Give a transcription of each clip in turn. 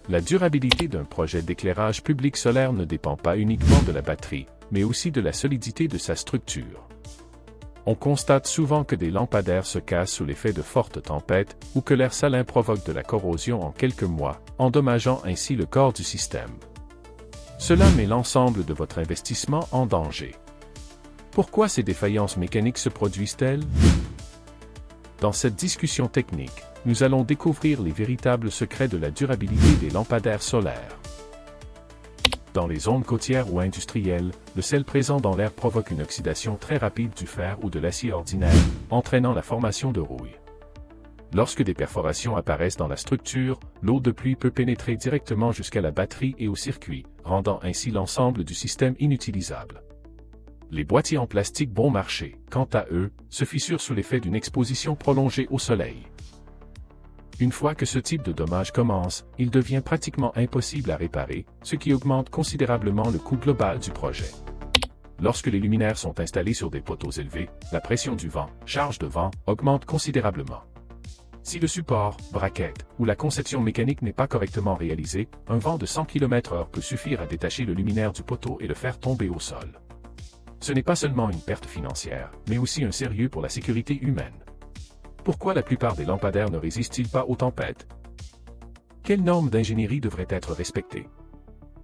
La durabilité d'un projet d'éclairage public solaire ne dépend pas uniquement de la batterie, mais aussi de la solidité de sa structure. On constate souvent que des lampadaires se cassent sous l'effet de fortes tempêtes ou que l'air salin provoque de la corrosion en quelques mois, endommageant ainsi le corps du système. Cela met l'ensemble de votre investissement en danger. Pourquoi ces défaillances mécaniques se produisent-elles? Dans cette discussion technique, nous allons découvrir les véritables secrets de la durabilité des lampadaires solaires. Dans les zones côtières ou industrielles, le sel présent dans l'air provoque une oxydation très rapide du fer ou de l'acier ordinaire, entraînant la formation de rouille. Lorsque des perforations apparaissent dans la structure, l'eau de pluie peut pénétrer directement jusqu'à la batterie et au circuit, rendant ainsi l'ensemble du système inutilisable. Les boîtiers en plastique bon marché, quant à eux, se fissurent sous l'effet d'une exposition prolongée au soleil. Une fois que ce type de dommage commence, il devient pratiquement impossible à réparer, ce qui augmente considérablement le coût global du projet. Lorsque les luminaires sont installés sur des poteaux élevés, la pression du vent, charge de vent, augmente considérablement. Si le support, braquette, ou la conception mécanique n'est pas correctement réalisée, un vent de 100 km/h peut suffire à détacher le luminaire du poteau et le faire tomber au sol. Ce n'est pas seulement une perte financière, mais aussi un sérieux pour la sécurité humaine. Pourquoi la plupart des lampadaires ne résistent-ils pas aux tempêtes? Quelles normes d'ingénierie devraient être respectées?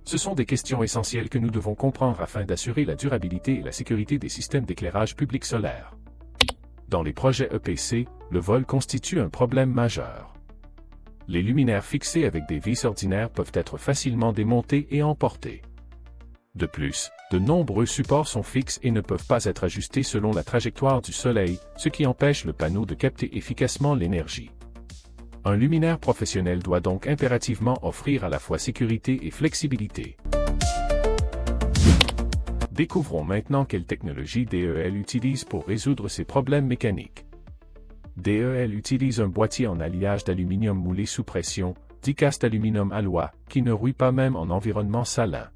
Ce sont des questions essentielles que nous devons comprendre afin d'assurer la durabilité et la sécurité des systèmes d'éclairage public solaire. Dans les projets EPC, le vol constitue un problème majeur. Les luminaires fixés avec des vis ordinaires peuvent être facilement démontés et emportés. De plus, de nombreux supports sont fixes et ne peuvent pas être ajustés selon la trajectoire du soleil, ce qui empêche le panneau de capter efficacement l'énergie. Un luminaire professionnel doit donc impérativement offrir à la fois sécurité et flexibilité. Découvrons maintenant quelle technologie DEL utilise pour résoudre ces problèmes mécaniques. DEL utilise un boîtier en alliage d'aluminium moulé sous pression, die-cast aluminium alloy, qui ne rouille pas même en environnement salin.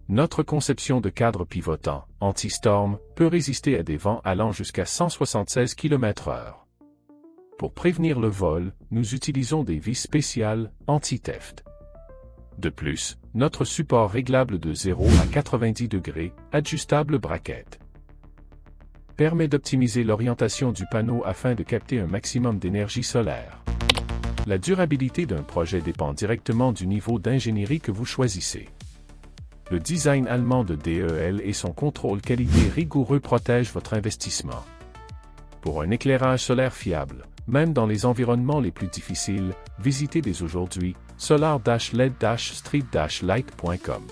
Notre conception de cadre pivotant, anti-storm, peut résister à des vents allant jusqu'à 176 km/h. Pour prévenir le vol, nous utilisons des vis spéciales, anti-theft. De plus, notre support réglable de 0 à 90 degrés, adjustable braquette, permet d'optimiser l'orientation du panneau afin de capter un maximum d'énergie solaire. La durabilité d'un projet dépend directement du niveau d'ingénierie que vous choisissez. Le design allemand de DEL et son contrôle qualité rigoureux protègent votre investissement. Pour un éclairage solaire fiable, même dans les environnements les plus difficiles, visitez dès aujourd'hui solar-led-street-light.com.